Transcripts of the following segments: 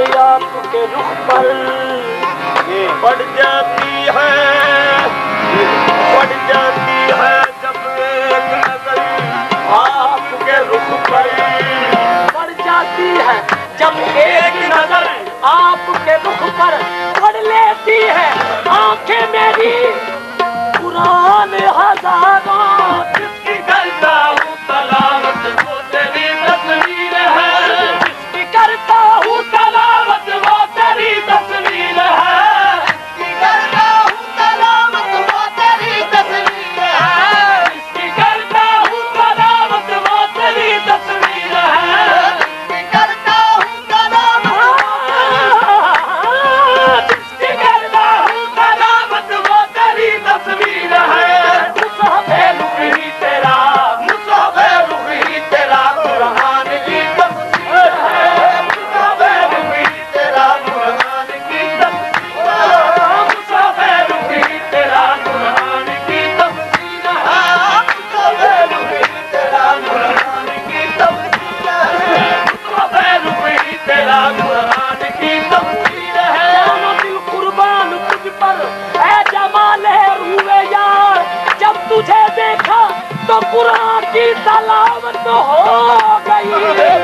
नजर आपके रुख पर पड़ जाती है, पड़ जाती है जब एक नजर आपके रुख पर पड़ जाती है, जब एक नजर आपके रुख पर पड़ लेती है आंखें मेरी कुरान हजारों जिसकी करता हूँ तलावत वो तेरी तस्वीर है, जिसकी करता हूँ तलावत वो तेरी तस्वीर है, जिसकी करता हूँ तलावत वो तेरी तस्वीर है, जिसकी करता हूँ तलावत वो तेरी तस्वीर है, जिसकी करता हूँ तलावत जिसकी करता हूँ तलावत वो तेरी तस्वीर है। मुसाफे रुख ही तेरा, मुसाफे रुख ही तेरा कुरान की तस्वीर है, मुसाफे रुख ही तेरा कुरान की तस्वीर है, मुसाफे रुख ही तेरा कुरान की तस्वीर है, मुसाफे रुख ही तेरा कुरान की तस्वीर है, मुसाफे रुख ही तेरा कुरान की तस्वीर है। दोनों दिल कुर्बान तुझ पर है जमाले रूए यार, जब तुझे देखा तो कुरान की तलावत हो गई।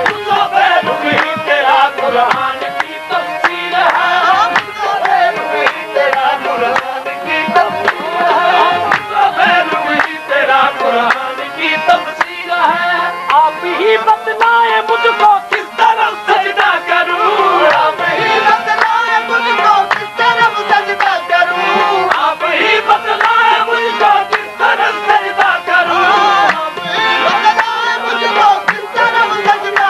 मुसाफे रुख ही तेरा कुरान की तस्वीर है, मुसाफे रुख ही तेरा कुरान की तस्वीर है, मुसाफे रुख ही तेरा कुरान की तस्वीर है। आप ही बतलाए मुझको किस तरफ सजदा करूं, आप ही बतलाए मुझको किस तरफ सजदा करूं, आप ही बतलाए मुझको किस तरफ सजदा करूं, आप ही बतलाए मुझको किस तरफ सजदा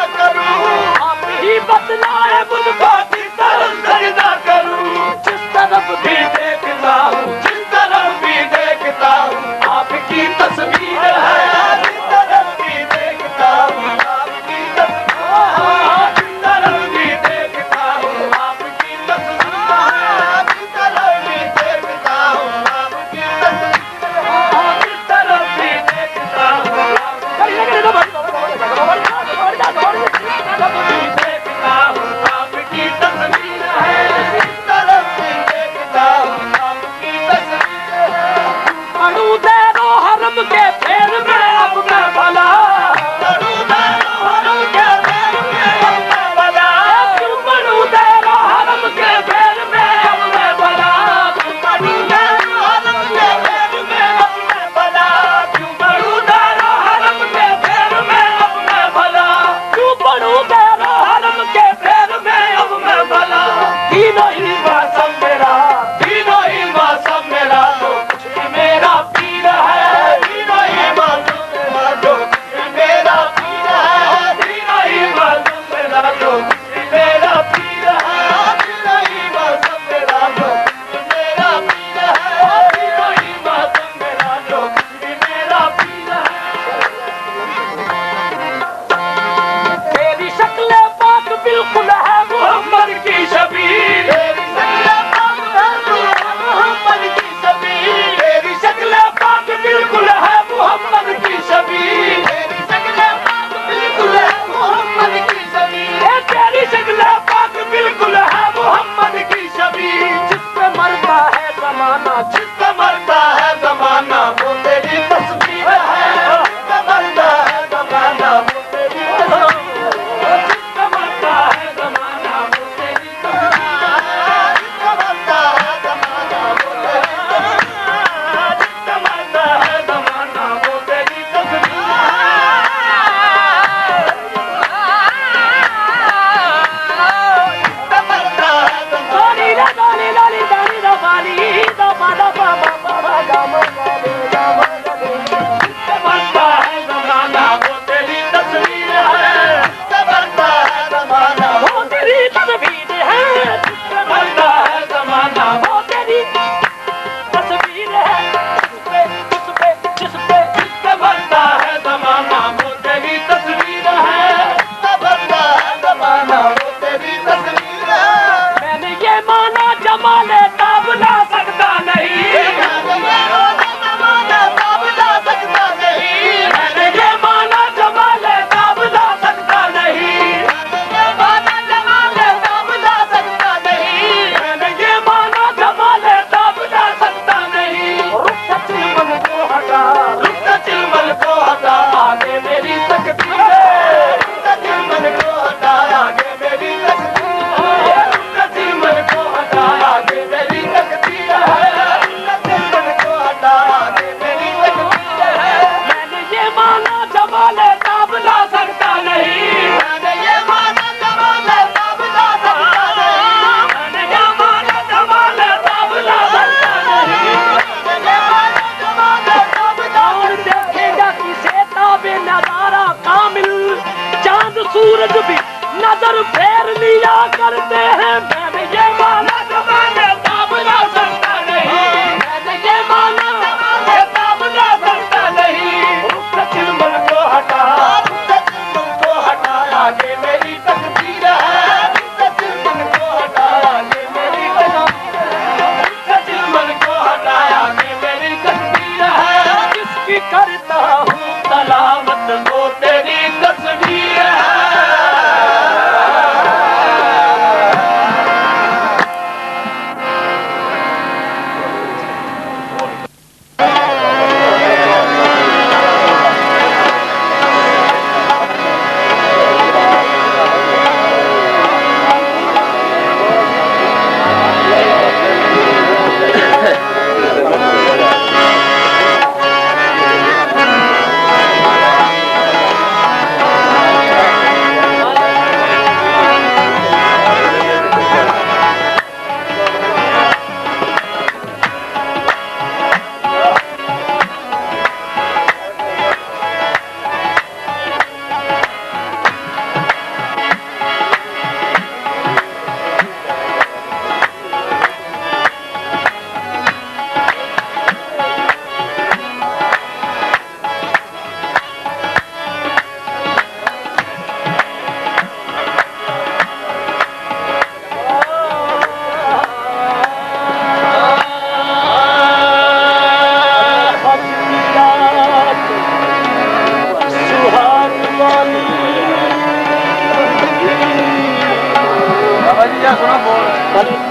सूरज भी नजर फेर लिया करते हैं। मैंने ये माना जमाने दाबना सकता नहीं, मैंने ये माना ये दाबना सकता नहीं। रुख चिलमन को हटा, रुख चिलमन को हटा, आगे मेरी तकदीर है। रुख चिलमन को हटा, आगे मेरी तकदीर है। रुख चिलमन को हटा, आगे मेरी तकदीर है। किसकी करता हूँ तलावत वो तेरी तस्वीर है।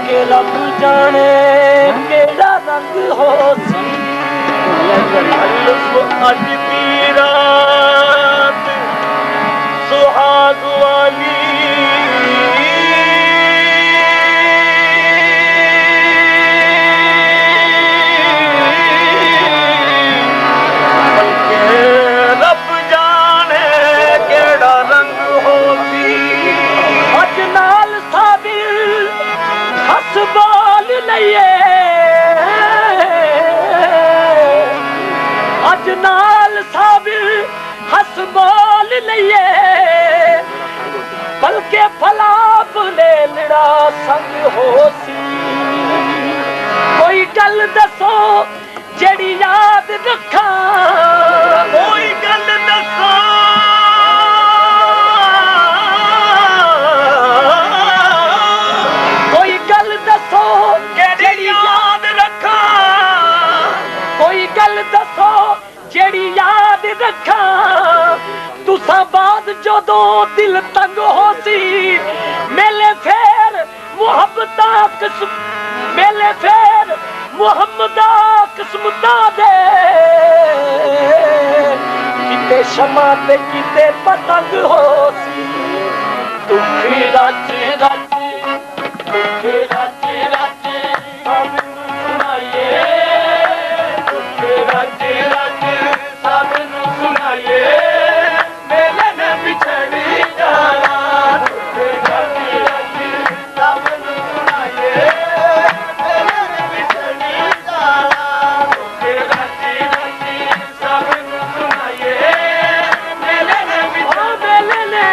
के लब जाने केड़ा रंग हो सी। अज की रात सुहाग वाली रब जाने केड़ा रंग हो सी। अज नाल साबिर हसबाल लइए, अज नाल साबिर हसबाल लइए, बल्कि फलाप ले लड़ा संग हो सी। कोई गल दसो जेड़ी याद रखा, कोई गल दसो याद रखा, कोई गल दसो जेड़ी याद रखा। तुसा बाद जदों दिल तंग हो सी, मेले फेर मुहब्बता किस्म, मेले फेर मुहम्मदा किस्मता दे। किते शमा ते किते पतंग हो सी। दुखी रच रच, दुखी रच रच सबनू सुनाइए, दुख रच रच सबनू सुनाइए। मेले ने बिछड़ी जाना, दुख रच रच सबनू सुनाइए। मेले ने बिछड़ी जाना, दुख रच रच सबनू सुनाइए। मेले ने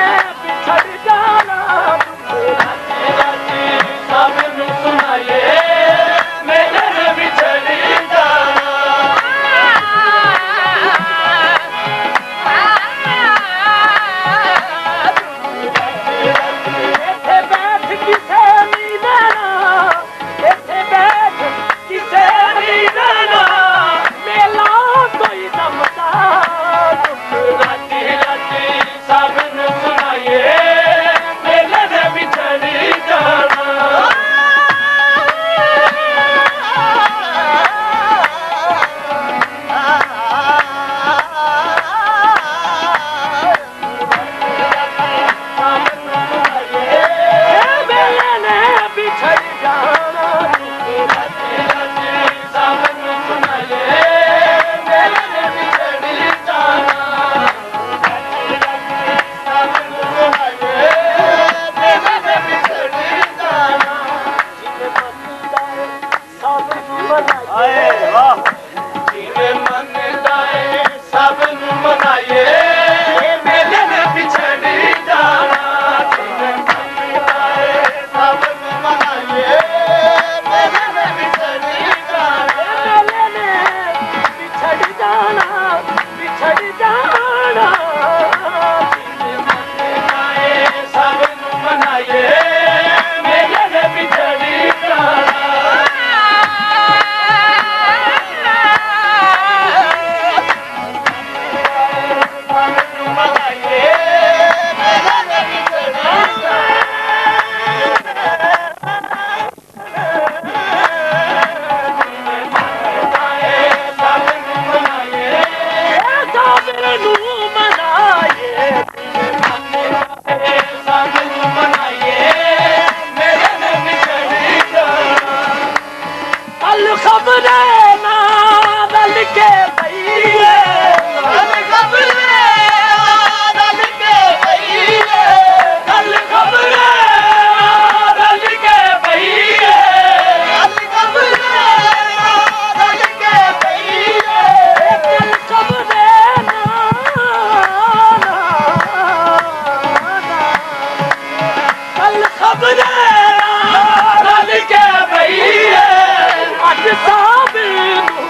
ਅੱਜ ਸਾਬਰ ਨੂੰ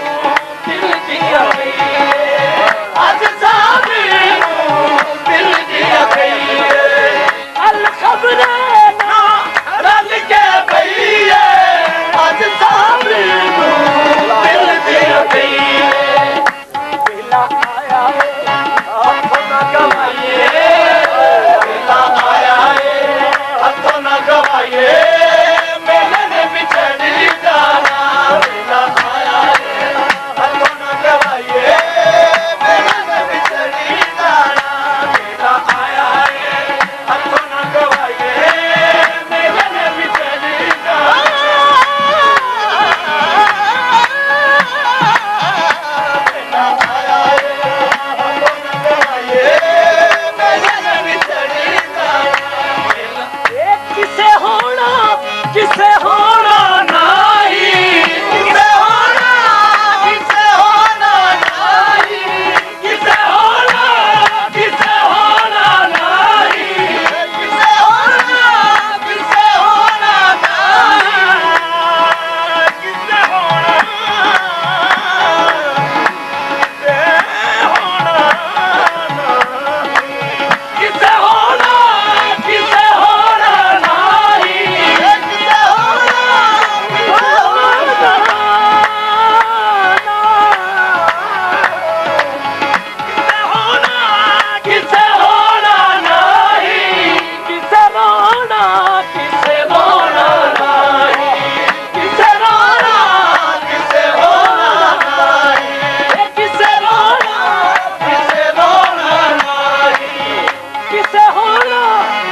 ਦਿਲ ਦੀਆਂ ਗਈ ਅੱਜ ਸਾਬਰ ਨੂੰ ਦਿਲ ਦੀਆਂ ਗਈ ਅਲ ਖਬਰੇ ਨਾ ਰਲ ਕੇ ਪਈ ਅੱਜ ਸਾਬਰ ਨੂੰ ਦਿਲ ਦੀਆਂ ਗਈ ਵੇਲਾ ਆਇਆ ਹੱਥੋਂ ਨਾ ਗਵਾਈਏ ਵੇਲਾ ਆਇਆ ਹੱਥੋਂ ਨਾ ਗਵਾਈਏ ਮੇਲੇ ਨੇ ਵਿਛੜ ਜਾਣਾ ਵੇਲਾ ਆਇਆ ਹੱਥੋਂ ਨਾ ਗਵਾਈਏ ਮੇਲੇ ਨੇ ਵਿਛੜ ਜਾਣਾ ਵੇਲਾ ਆਇਆ ਹੱਥੋਂ ਨਾ ਗਵਾਈਏ ਮੇਲੇ ਨੇ ਵਿਛੜ ਜਾਣਾ ਵੇਲਾ ਆਇਆ ਹੱਥੋਂ ਨਾ ਗਵਾਈਏ ਮੇਲੇ ਨੇ ਵਿਛੜ ਜਾਣਾ ਕਿਸੇ ਹੋਣਾ ਨਹੀਂ ਕਿਸੇ ਹੋਣਾ ਨਹੀਂ ਕਿਸੇ ਹੋਣਾ ਨਹੀਂ ਕਿਸੇ ਹੋਣਾ ਨਹੀਂ ਕਿਸੇ ਹੋਣਾ ਨਹੀਂ ਕਿਸੇ ਹੋਣਾ ਕਿਸੇ ਹੋਣਾ ਕਿਸੇ ਹੋਣਾ ਨਹੀਂ ਕਿਸੇ ਹੋਣਾ ਕਿਸੇ ਹੋਣਾ ਨਹੀਂ ਕਿਸੇ ਹੋਣਾ ਕਿਸੇ ਹੋਣਾ ਨਹੀਂ ਕਿਸੇ ਹੋਣਾ ਕਿਸੇ ਹੋਣਾ ਨਹੀਂ ਕਿਸੇ ਹੋਣਾ ਕਿਸੇ ਹੋਣਾ ਨਹੀਂ ਕਿਸੇ ਹੋਣਾ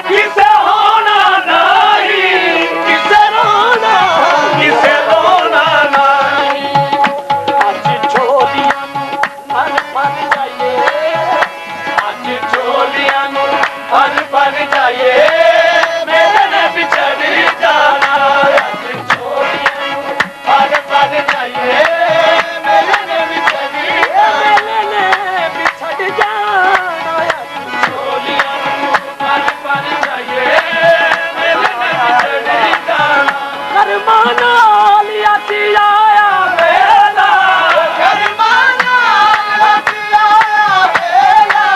ਕਿਸੇ ਹੋਣਾ ਨਹੀਂ ਕਿਸੇ ਹੋਣਾ ਕਿਸੇ ਹੋਣਾ ਨਹੀਂ ਅੱਜ ਝੋਲੀਆਂ ਨੂੰ ਭਰ ਜਾਈਏ ਅੱਜ ਝੋਲੀਆਂ ਨੂੰ ਭਰ ਜਾਈਏ ਮੇਲੇ ਨੇ ਵਿਛੜ ਜਾਣਾ ਅੱਜ ਝੋਲੀਆਂ ਨੂੰ ਭਰ ਜਾਈਏ ਮੇਲੇ ਨੇ ਵਿਛੜ ਜਾਣਾ ਅੱਜ ਝੋਲੀਆਂ ਨੂੰ ਭਰ ਜਾਈਏ ਮੇਲੇ ਨੇ ਵਿਛੜ ਜਾਣਾ ਕਰਮਾਂ ਨਾਲ ਅੱਜ ਆਇਆ ਵੇਲਾ ਕਰਮਾਂ ਨਾਲ ਅੱਜ ਆਇਆ ਵੇਲਾ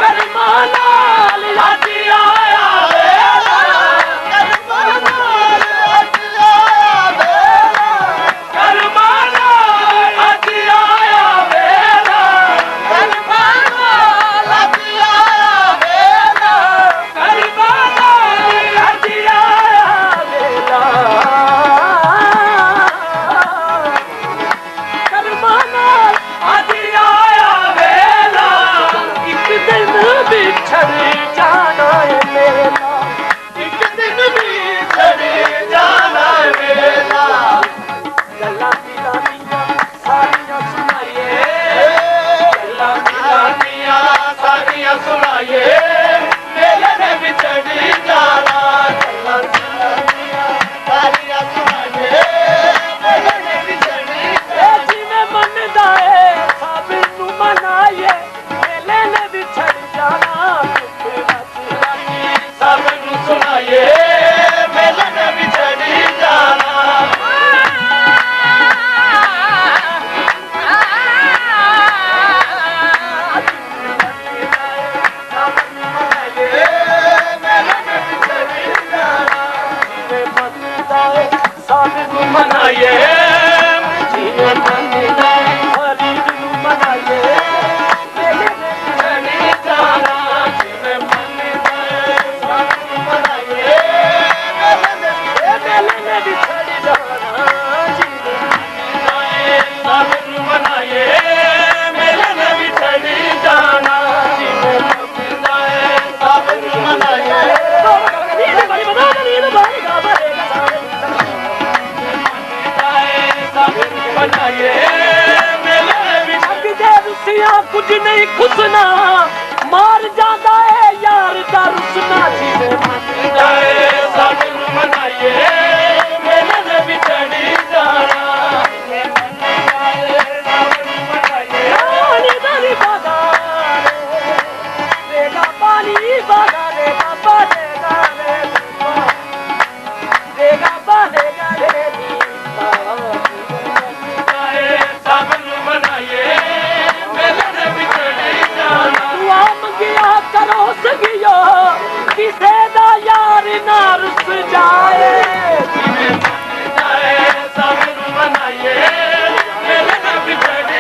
ਕਰਮਾਂ ਨਾਲ ਅੱਜ ਆਇਆ ਵੇਲਾ ਕਰਮਾਂ ਨਾਲ ਅੱਜ ਆਇਆ ਵੇਲਾ ਕਰਮਾਂ ਨਾਲ ਅੱਜ ਆਇਆ ਵੇਲਾ ਕਰਮਾਂ ਨਾਲ ਅੱਜ ਆਇਆ ਵੇਲਾ ਕਰਮਾਂ ਨਾਲ ਅੱਜ ਆਇਆ ਵੇਲਾ ਕਰਮਾਂ ਨਾਲ ਅੱਜ ਆਇਆ ਵੇਲਾ ਇੱਕ ਦਿਨ ਵਿਛੜ ਜਾਣਾ ਏ ਮੇਲਾ ਇੱਕ ਦਿਨ ਵਿਛੜ ਜਾਣਾ ਏ ਮੇਲਾ ਗੱਲਾਂ ਦੀਆਂ ਸਾਰੀਆਂ ਸੁਣਾਈਏ ਗੱਲਾਂ ਦੀਆਂ ਸਾਰੀਆਂ ਸੁਣਾਈਏ ਮੇਲੇ ਨੇ ਵਿਛੜ ਜਾਣਾ ਗੱਲਾਂ ਦੀਆਂ ਸਾਰੀਆਂ ਸੁਣਾਈਏ ਮੇਲੇ ਨੇ ਵਿਛੜ ਜਾਣਾ ਜਿਵੇਂ ਮੰਨਦਾ ਏ ਸਾਬਰ ਨੂੰ ਮਨਾਈਏ ਮੇਲੇ ਨੇ ਵਿਛੜ ਜਾਣਾ ਸਾਬਰ ਨੂੰ ਸੁਣਾਈਏ ਮੇਲੇ ਨੇ ਵਿਛੜ ਜਾਣਾ ਸਾਬਰ ਨੂੰ ਮਨਾਈਏ ਜਿਵੇਂ ਮੰਨਦਾ ਏ ਫਰੀਦ ਨੂੰ ਮਨਾਈਏ ਮੇਲੇ ਨੇ ਵਿਛੜ ਜਾਣਾ ਜਿਵੇਂ ਮੰਨਦਾ ਏ ਸਾਬਰ ਨੂੰ ਮਨਾਈਏ ਮੇਲੇ ਨੇ ਵਿਛੜ ਜਾਣਾ ਜਿਵੇਂ ਮੰਨਦਾ ਏ ਸਾਬਰ ਨੂੰ ਮਨਾਈਏ ਮੇਲੇ ਨੇ ਵਿਛੜ ਜਾਣਾ ਜਿਵੇਂ ਮੰਨਦਾ ਏ ਸਾਬਰ ਨੂੰ ਮਨਾਈਏ बनाइए मेले विच रुसिया कुछ नहीं खुसना मार जाता है यार दा रुसना जिवे मनदा है साबिर मनाइए मेले विच जाना मनदा है साबिर मनाइए पानी दारी बागा रेगा पानी बागा रे बाबा देगा रे देगा बागा रे नी बस जाए सब मनाइए मेरे न बिछड़े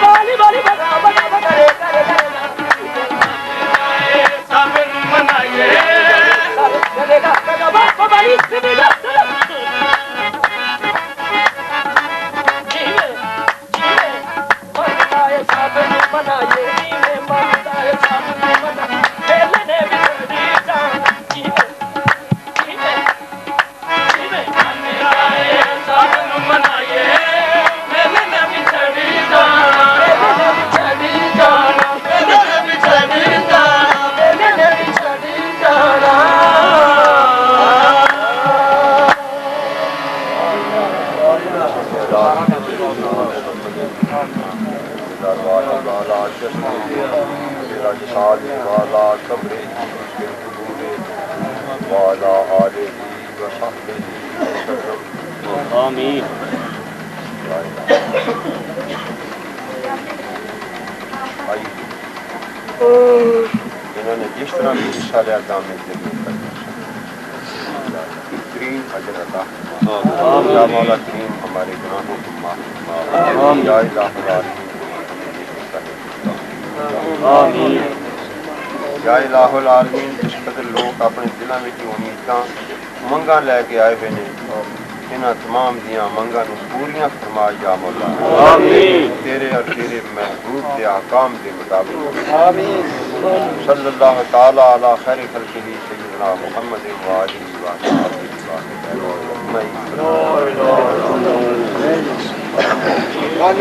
बाली बाली बना बना करे करे सब मनाइए चलेगा बाबा बाली चलेगा आमीन। इन्होंने जिस तरह भी हिस्सा लिया काम में अजर अता या मौला करीम हमारे गुनाहों को माफ या इलाहुल आलमीन। जिस कदर लोग अपने दिलों में उम्मीदां मंगा लैके आए हुए ने इन्हां तमाम दियां मंगां नूं पूरियां फरमा या मौला आमीन। तेरे और तेरे महबूब के अहकाम के मुताबिक आमीन। सल्लल्लाहु ताला अला खैर खल्क़िही सय्यदना मुहम्मद व आलिहि व अस्हाबिहि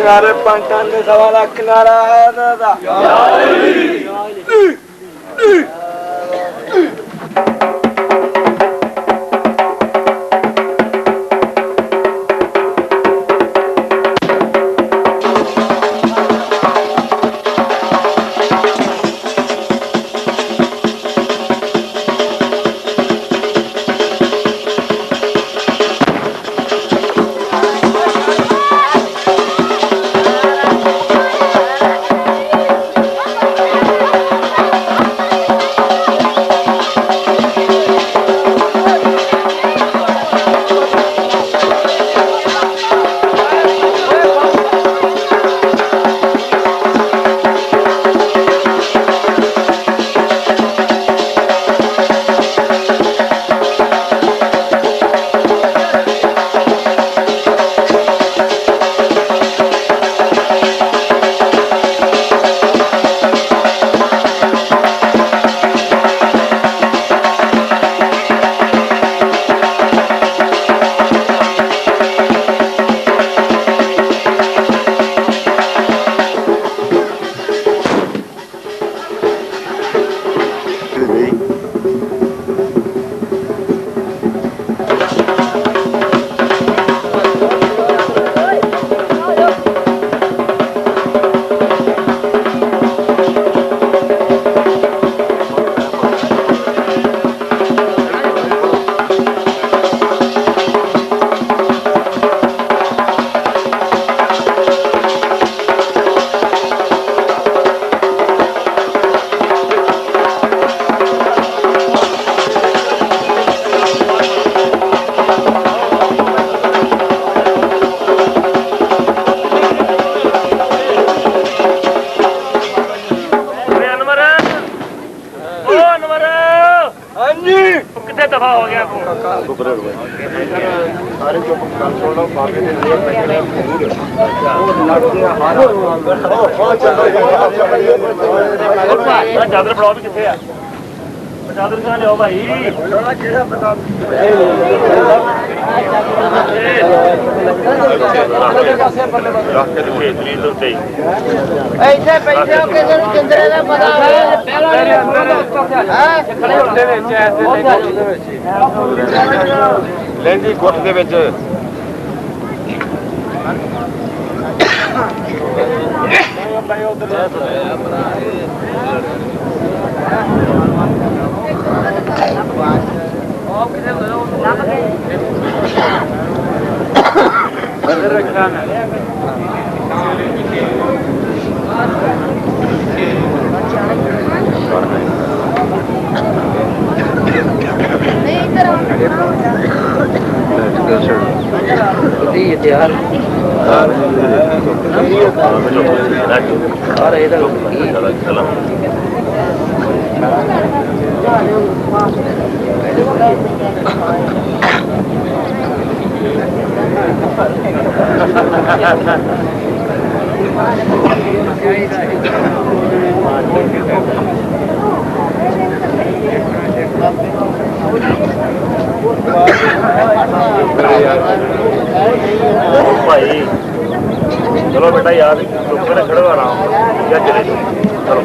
नारे पंचान ने सवा लाख नारा दादा चादर फड़ाओ भी कितने है चादर कहाँ ले भाई ऐसे पैसे केंद्र का पता लेंदी कोठ दे विच नहीं भाई चलो बेटा यार खड़े खड़े आराम क्या चले चलो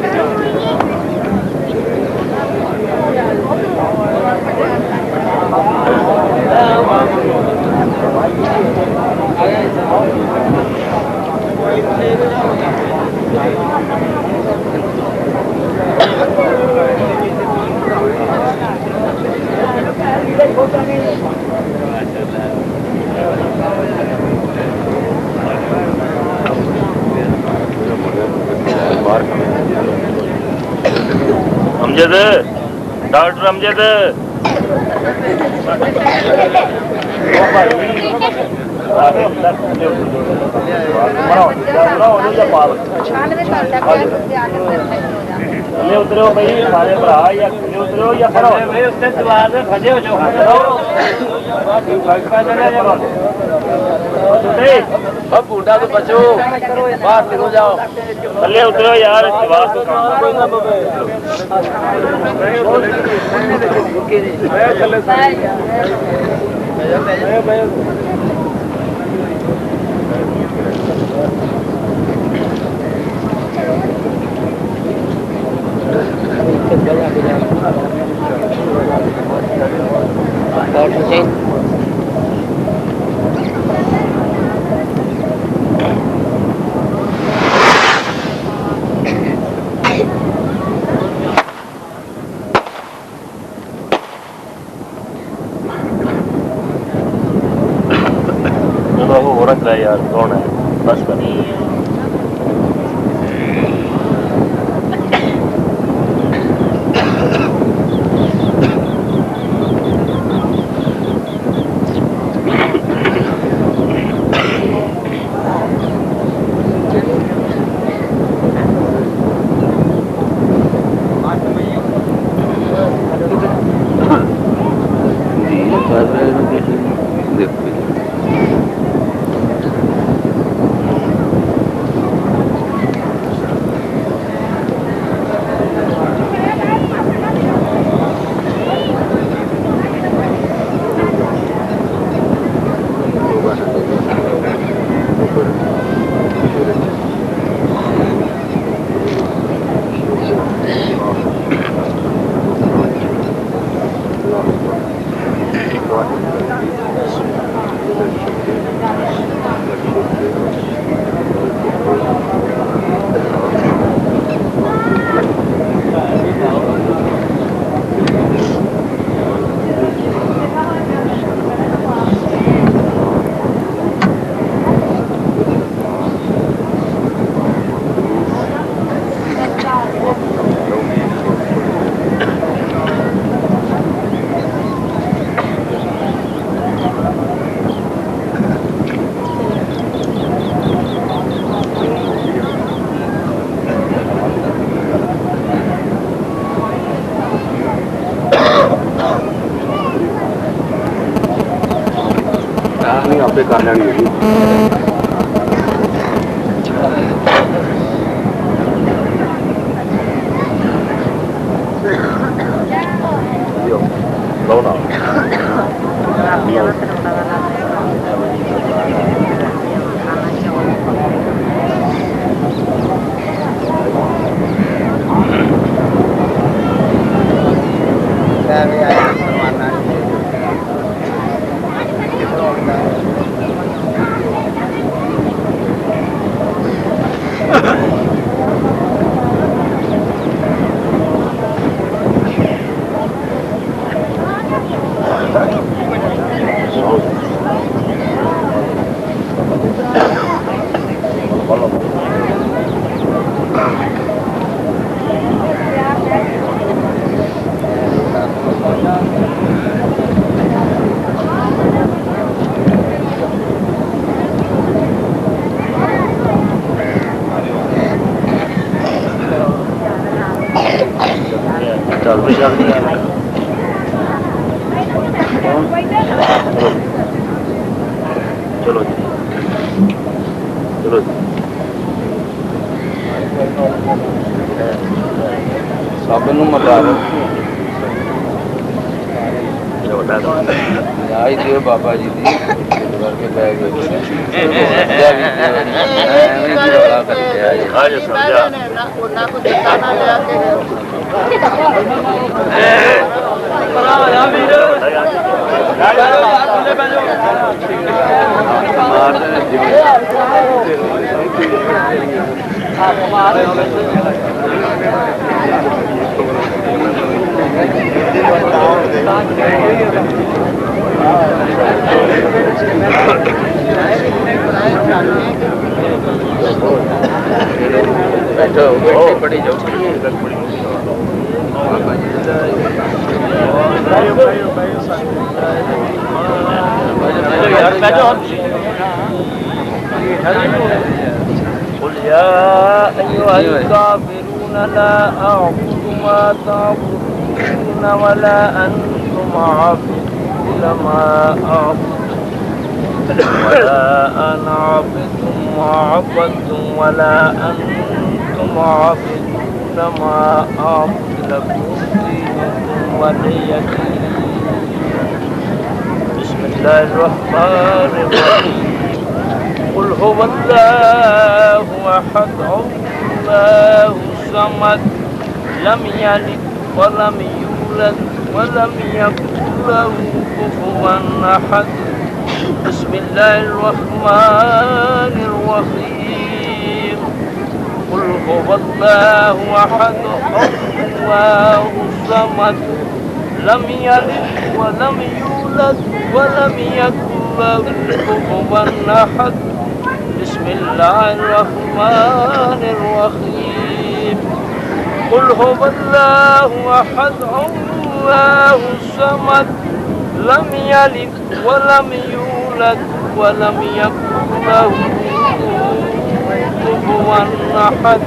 अमजद डॉक्टर अमजद थले उतरो भाई सारे भरा या थले उतरो या खड़ो उससे दीवार से फंसे हो जो अब बूढ़ा तो बचो बाहर निकल जाओ थले उतरो यार दीवार से वो रख रहा है यार कौन है बस कर आपे कर लेनी होगी लो ना चलो जी चलो जी सब मटा आई दियो बाबा जी दी करके बै बैठो बड़ी जाओ قل يا أيها الكافرون لا أعبد ما تعبدون ولا أنتم عابدون ما أعبد ولا أنا عابد ما عبدتم ولا أنتم عابدون ما أعبد لكم دينكم ولي دين. بسم الله الرحمن الرحيم. قل هو الله أحد الله الصمد لم يلد ولم يولد ولم يكن له كفوا أحد. بسم الله الرحمن الرحيم. قل هو الله أحد الله الصمد لم يلد ولم يولد ولم يكن له كفوا أحد. بسم الله الرحمن الرحيم. قل هو الله أحد الله الصمد لم يلد ولم يولد ولم يكن له كفوا أحد.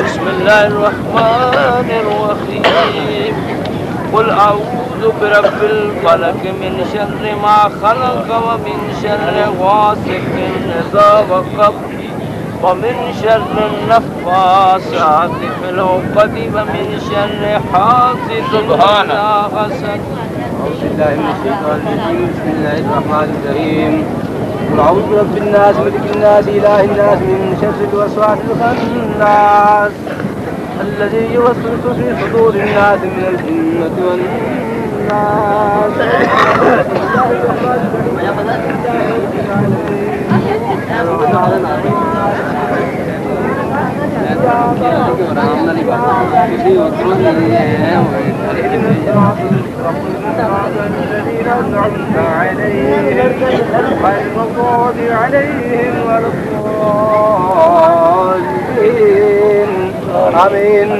بسم الله الرحمن الرحيم. قل أعوذ برب الفلق من شر ما خلق ومن شر غاسق إذا وقب ومن شر النفاثات في العقد ومن شر حاسد إذا حسد. أعوذ بالله من الشيطان الرجيم. بسم الله الرحمن الرحيم. قل أعوذ برب الناس ملك الناس إله الناس من شر الوسواس الخناس الذي يوسوس في صدور الناس من الجنة والناس. آمين.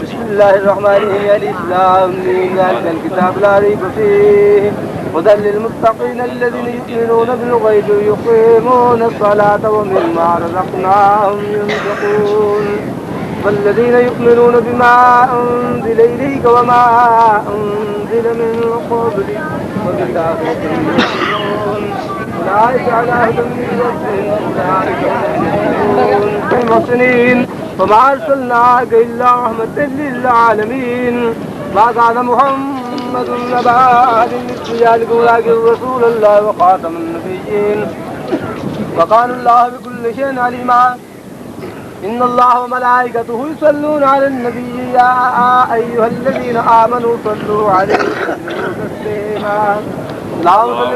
بسم الله الرحمن الرحيم. الإسلام ذلك الكتاب لا ريب فيه هدى للمتقين الذين يؤمنون بالغيب ويقيمون الصلاة ومما رزقناهم ينفقون. والذين يؤمنون بما أنزل إليك وما أنزل من قبلك وبالآخرة هم يؤمنون. أولئك على هدى من ربهم وأولئك هم المحسنين. وما أرسلناك إلا رحمة للعالمين. ما كان محمد نبا أحد من رجالكم ولكن رسول الله وخاتم النبيين وكان الله بكل شيء عليما. إن الله وملائكته يصلون على النبي يا أيها الذين آمنوا صلوا عليه وسلموا تسليما. اللهم صل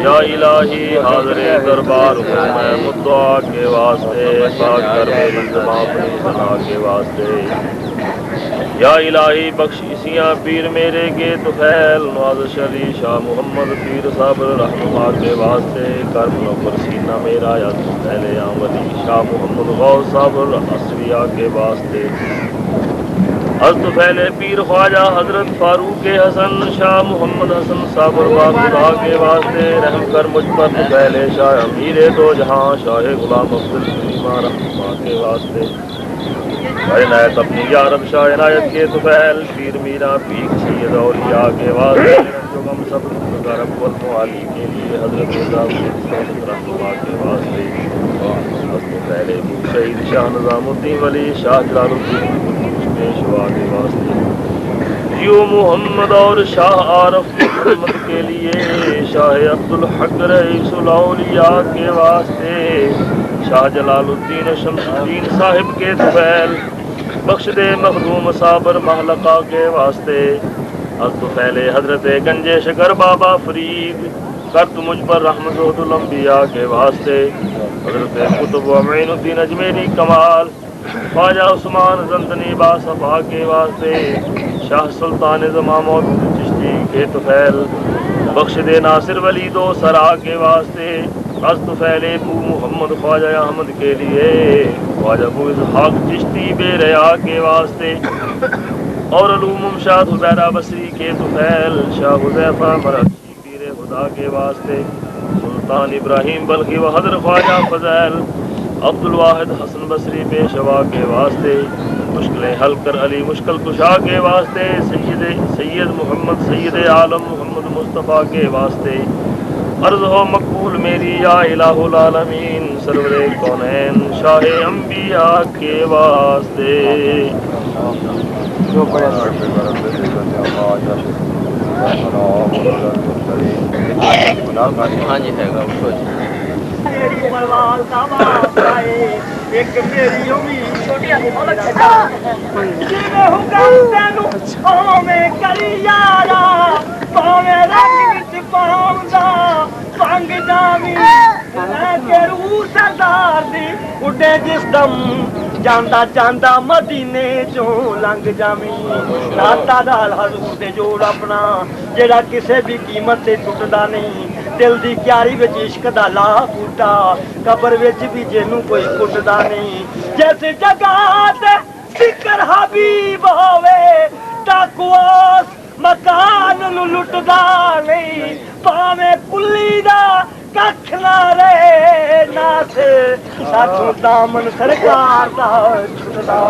या इलाही हाज़िरे दरबार मैं मुद्दा के वास्ते पाक कर मेरी ज़बान अपनी सना के वास्ते। या इलाही बख्शिशियाँ पीर मेरे के तुफैल नवाज शरी शाह मोहम्मद पीर साबर रहनुमा के वास्ते कर मुनव्वर सीना मेरा या पहले या वली शाह मोहम्मद गौस साबर असरिया के वास्ते। हस्त फैले पीर ख्वाजा हजरत फारूक हसन शाह मोहम्मद हसन साबर खुदा के वास्ते रहम कर मुझ पर तो फैले शाह अमीर दो जहां शाह गुलाम अब्दुल करीमा रहमा के वास्ते इनायत अपनी यारब शाह इनायत के तो फैल पीर मीरा पीर सैयद औलिया के वास्ते जो गम सब गरब वाली के लिए हजरत रहमा के वास्ते हस्त फैले शहीद शाह निजामुद्दीन वली शाह जलालुद्दीन पेशवा के वास्ते यू मोहम्मद और शाह आरफ मोहम्मद के लिए शाह अब्दुल हक रईसुल औलिया के वास्ते शाह जलालुद्दीन शमसुद्दीन साहिब के तुफैल बख्श दे मखदूम साबर महलका के वास्ते हस्त फैले हजरत गंजे शकर बाबा फरीद कर तु मुझ पर रहमतुल अंबिया के वास्ते हजरत कुतुब अमीनुद्दीन अजमेरी कमाल ख्वाजा उस्मान जंदनी बासफा के वास्ते शाह सुल्तान जमाम चिश्ती के तुफैल बख्श दे नासिर वली दो सरा के वास्ते हस्त फैले बू मोहम्मद ख्वाजा अहमद के लिए ख्वाजा अबू इसहाक चिश्ती बेरया के वास्ते और अलूम शाह हुदैरा बसरी के तुफैल शाह हुदैफा मरहशी पीर खुदा के वास्ते सुल्तान इब्राहिम बल्कि व हजर ख्वाजा फजैल अब्दुल वाहिद हसन बसरी पेशवा के वास्ते मुश्किलें हल कर अली मुश्किल कुशा के वास्ते सैयद मोहम्मद सैयद आलम मोहम्मद मुस्तफ़ा के वास्ते अर्ज हो मकबूल मेरी या इलाहुल आलमीन सरवरे कौनैन शाह अंबिया के वास्ते हाँ जी है मेरी परवाल का बाप आए एक मेरी उम्मीद छोटी जिने हुकम तेनु भावें करी यारा भावें रंग विच पाउंदा पंग जावी के रूह सरदार दी उडे जिस दम ਜਾਂਦਾ ਜਾਂਦਾ ਮਦੀਨੇ ਚੋਂ ਲੰਘ ਜਾਵੀਂ ਨਾਤਾ ਨਾਲ ਹਜ਼ੂਰ ਦੇ ਜੋੜ ਆਪਣਾ ਜਿਹੜਾ ਕਿਸੇ ਵੀ ਕੀਮਤ ਤੇ ਟੁੱਟਦਾ ਨਹੀਂ ਦਿਲ ਦੀ ਕਿਆਰੀ ਵਿੱਚ ਇਸ਼ਕ ਦਾ ਲਾ ਬੂਟਾ ਕਬਰ ਵਿੱਚ ਵੀ ਜਿਹਨੂੰ ਕੋਈ ਕੁੱਟਦਾ ਨਹੀਂ ਜਿਸ ਜਗ੍ਹਾ ਤੇ ਜ਼ਿਕਰ ਹਬੀਬ ਹੋਵੇ ਤਾਂ ਕੁਆਸ ਮਕਾਨ ਨੂੰ ਲੁੱਟਦਾ ਨਹੀਂ ਭਾਵੇਂ ਕੁੱਲੀ ਦਾ ਕੱਖ ਨਾ ਰਹੇ ਨਾ ਸੇ ਸਾਥੋਂ ਦਾਮਨ ਸਰਕਾਰ ਦਾ ਛੁੱਟਦਾ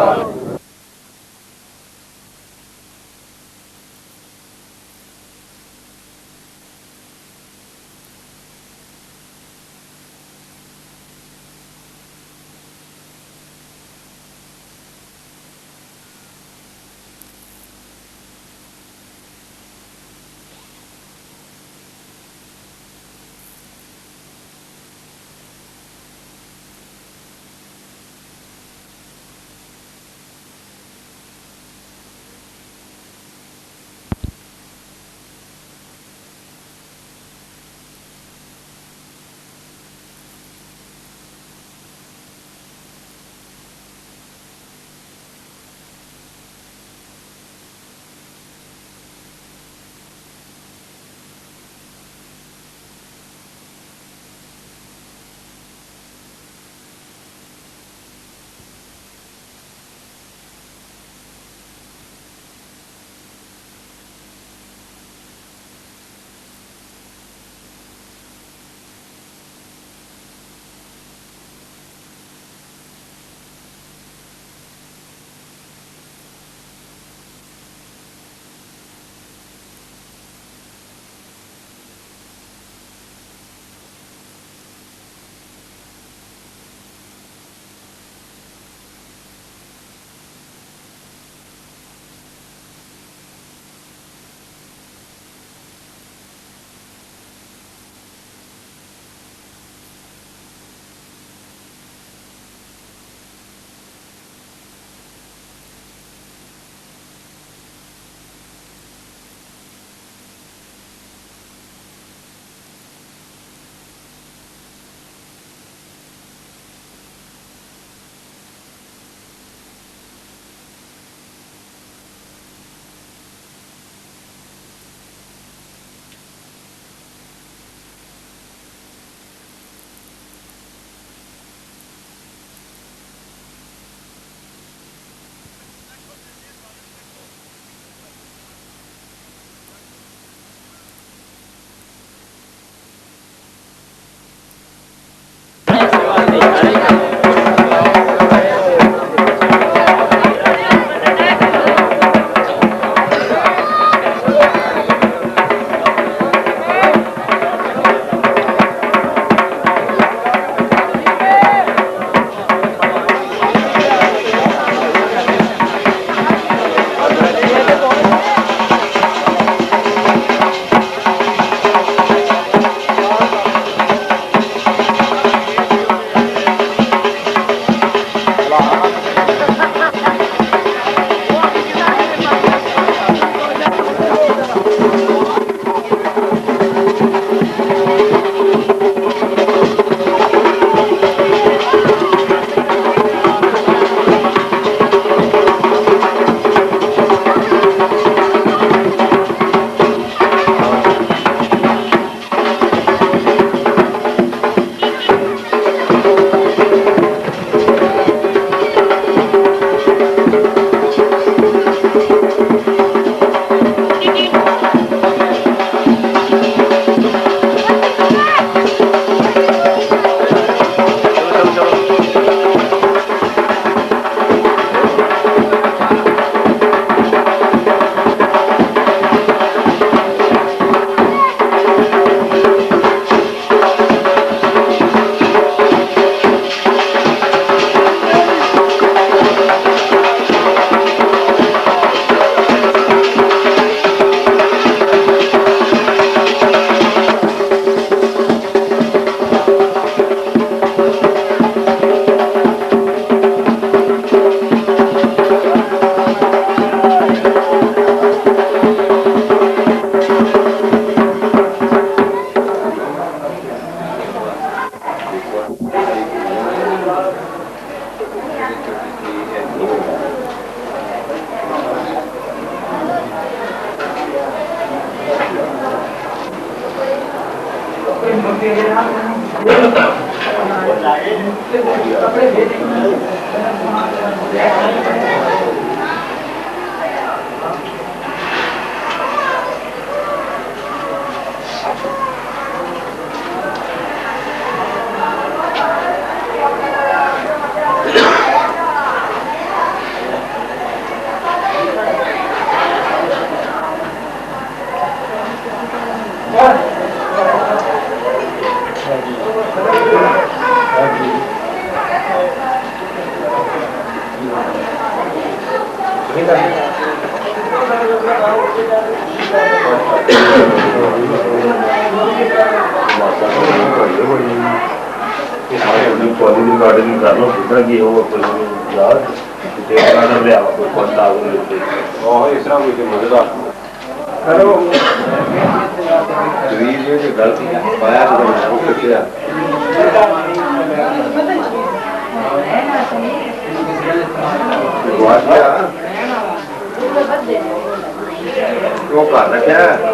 गार्डनिंग कर लो कितना की हो यार गार्डन ले आओ कोई पौधा आगे इस तरह कोई मजेदार हेलो शरीर जो गलती पाया तो वो किया वो कर रखा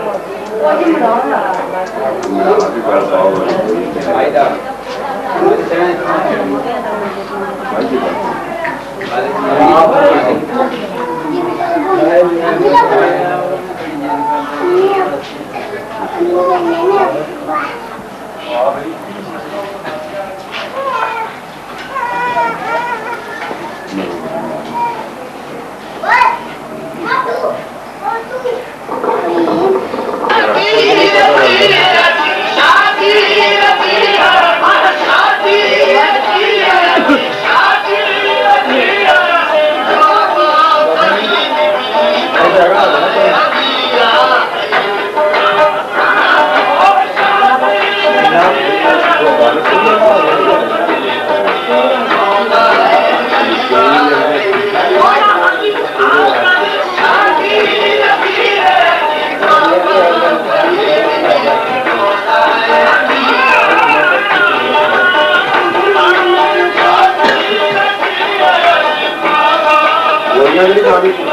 Gracias.